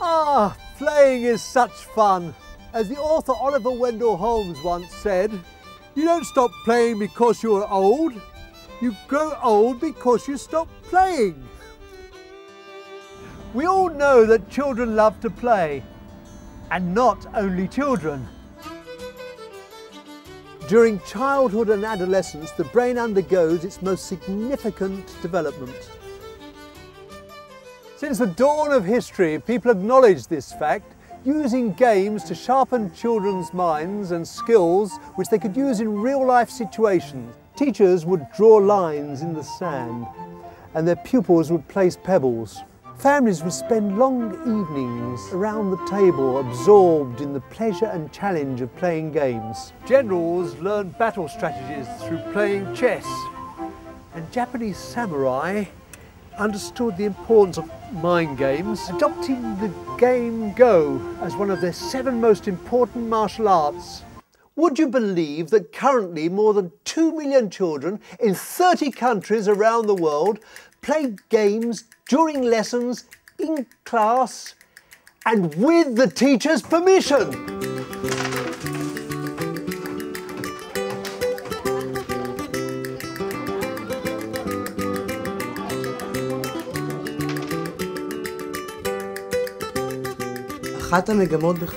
Ah, playing is such fun. As the author Oliver Wendell Holmes once said, you don't stop playing because you're old. You grow old because you stop playing. We all know that children love to play, and not only children. During childhood and adolescence, the brain undergoes its most significant development. Since the dawn of history, people acknowledged this fact, using games to sharpen children's minds and skills which they could use in real-life situations. Teachers would draw lines in the sand, and their pupils would place pebbles. Families would spend long evenings around the table, absorbed in the pleasure and challenge of playing games. Generals learned battle strategies through playing chess, and Japanese samurai understood the importance of mind games, adopting the game Go as one of their 7 most important martial arts. Would you believe that currently more than 2 million children in 30 countries around the world play games during lessons, in class, and with the teacher's permission?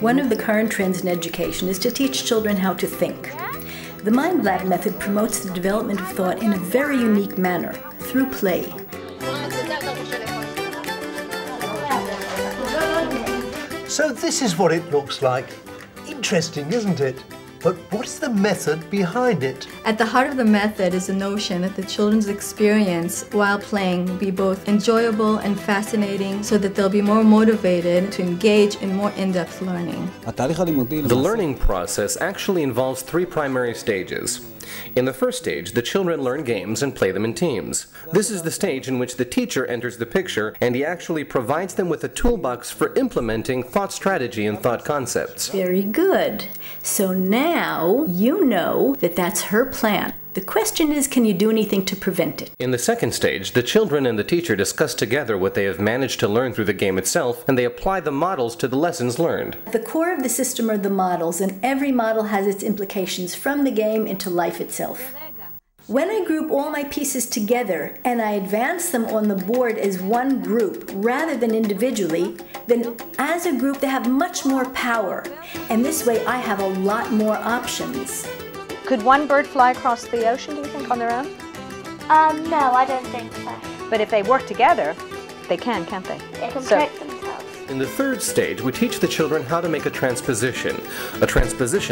One of the current trends in education is to teach children how to think. The Mylab Method promotes the development of thought in a very unique manner, through play. So this is what it looks like. Interesting, isn't it? But what's the method behind it? At the heart of the method is the notion that the children's experience while playing be both enjoyable and fascinating so that they'll be more motivated to engage in more in-depth learning. The learning process actually involves 3 primary stages. In the first stage, the children learn games and play them in teams. This is the stage in which the teacher enters the picture and he actually provides them with a toolbox for implementing thought strategy and thought concepts. Very good. So now you know that that's her plan. The question is, can you do anything to prevent it? In the second stage, the children and the teacher discuss together what they have managed to learn through the game itself, and they apply the models to the lessons learned. The core of the system are the models, and every model has its implications from the game into life itself. When I group all my pieces together and I advance them on the board as one group rather than individually, then as a group they have much more power, and this way I have a lot more options. Could one bird fly across the ocean, do you think, on their own? No, I don't think so. But if they work together, they can, can't they? They can protect themselves. In the third stage, we teach the children how to make a transposition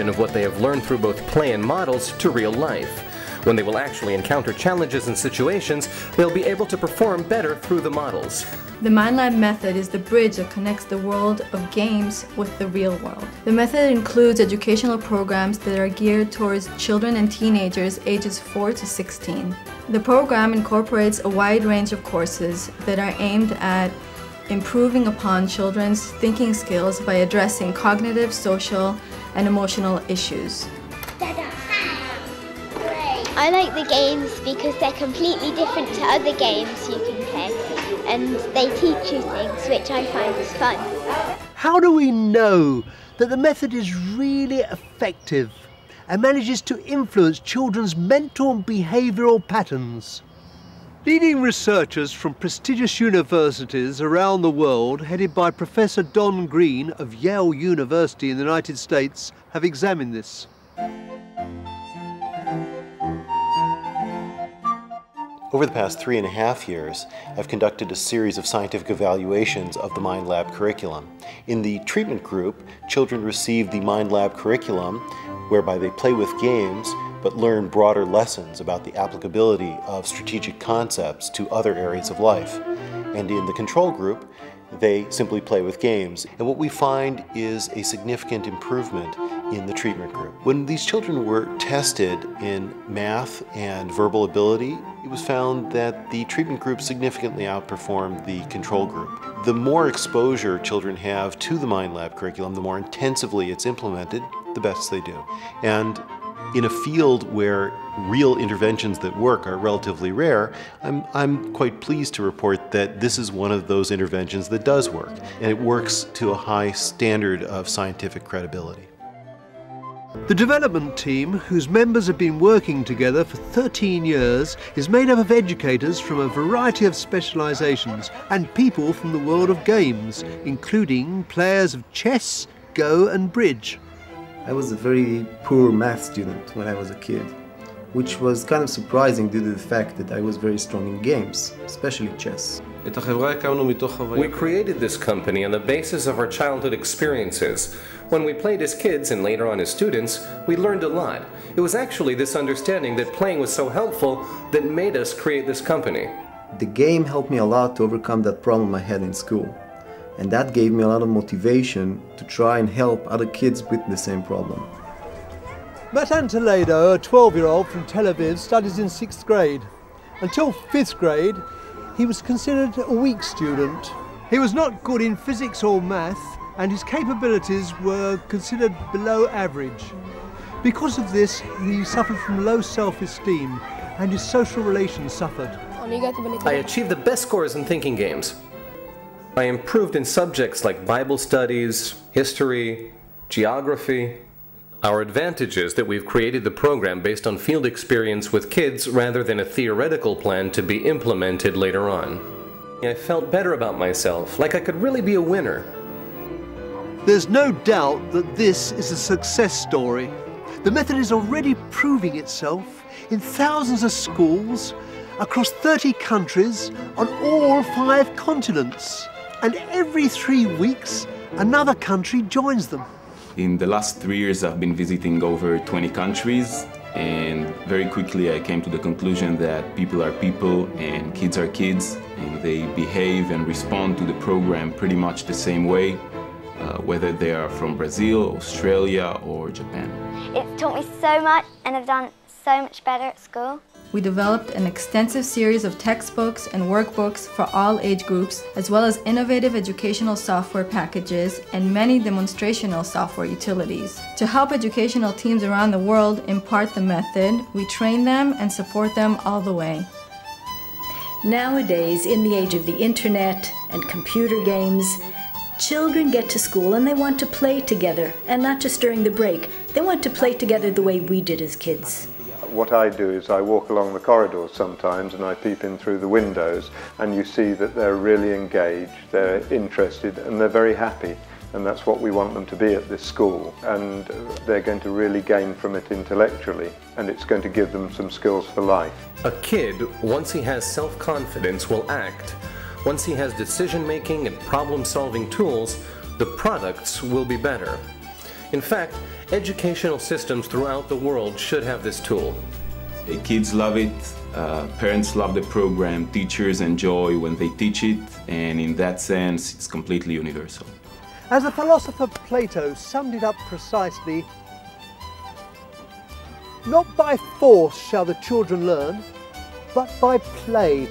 of what they have learned through both play and models to real life. When they will actually encounter challenges and situations, they'll be able to perform better through the models. The Mylab Method is the bridge that connects the world of games with the real world. The method includes educational programs that are geared towards children and teenagers ages 4 to 16. The program incorporates a wide range of courses that are aimed at improving upon children's thinking skills by addressing cognitive, social, and emotional issues. I like the games because they're completely different to other games you can play, and they teach you things which I find is fun. How do we know that the method is really effective and manages to influence children's mental and behavioural patterns? Leading researchers from prestigious universities around the world, headed by Professor Don Green of Yale University in the United States, have examined this. Over the past 3.5 years, I've conducted a series of scientific evaluations of the Mylab curriculum. In the treatment group, children receive the Mylab curriculum, whereby they play with games, but learn broader lessons about the applicability of strategic concepts to other areas of life. And in the control group, they simply play with games. And what we find is a significant improvement in the treatment group. When these children were tested in math and verbal ability, it was found that the treatment group significantly outperformed the control group. The more exposure children have to the Mylab curriculum, the more intensively it's implemented, the best they do. And In a field where real interventions that work are relatively rare, I'm quite pleased to report that this is one of those interventions that does work, and it works to a high standard of scientific credibility. The development team, whose members have been working together for 13 years, is made up of educators from a variety of specialisations and people from the world of games, including players of chess, Go and bridge. I was a very poor math student when I was a kid, which was kind of surprising due to the fact that I was very strong in games, especially chess. We created this company on the basis of our childhood experiences. When we played as kids and later on as students, we learned a lot. It was actually this understanding that playing was so helpful that made us create this company. The game helped me a lot to overcome that problem I had in school. And that gave me a lot of motivation to try and help other kids with the same problem. Matan Toledo, a 12-year-old from Tel Aviv, studies in 6th grade. Until 5th grade, he was considered a weak student. He was not good in physics or math, and his capabilities were considered below average. Because of this, he suffered from low self-esteem, and his social relations suffered. I achieved the best scores in thinking games. I improved in subjects like Bible studies, history, geography. Our advantage is that we've created the program based on field experience with kids rather than a theoretical plan to be implemented later on. I felt better about myself, like I could really be a winner. There's no doubt that this is a success story. The method is already proving itself in thousands of schools across 30 countries on all 5 continents. And every 3 weeks, another country joins them. In the last 3 years, I've been visiting over 20 countries, and very quickly I came to the conclusion that people are people and kids are kids, and they behave and respond to the program pretty much the same way, whether they are from Brazil, Australia, or Japan. It's taught me so much, and I've done so much better at school. We developed an extensive series of textbooks and workbooks for all age groups, as well as innovative educational software packages and many demonstrational software utilities. To help educational teams around the world impart the method, we train them and support them all the way. Nowadays, in the age of the internet and computer games, children get to school and they want to play together, and not just during the break. They want to play together the way we did as kids. What I do is I walk along the corridors sometimes and I peep in through the windows, and you see that they're really engaged, they're interested, and they're very happy. And that's what we want them to be at this school, and they're going to really gain from it intellectually, and it's going to give them some skills for life. A kid, once he has self-confidence, will act. Once he has decision-making and problem-solving tools, the products will be better. In fact, educational systems throughout the world should have this tool. Kids love it, parents love the program, teachers enjoy when they teach it, and in that sense, it's completely universal. As the philosopher Plato summed it up precisely, "Not by force shall the children learn, but by play."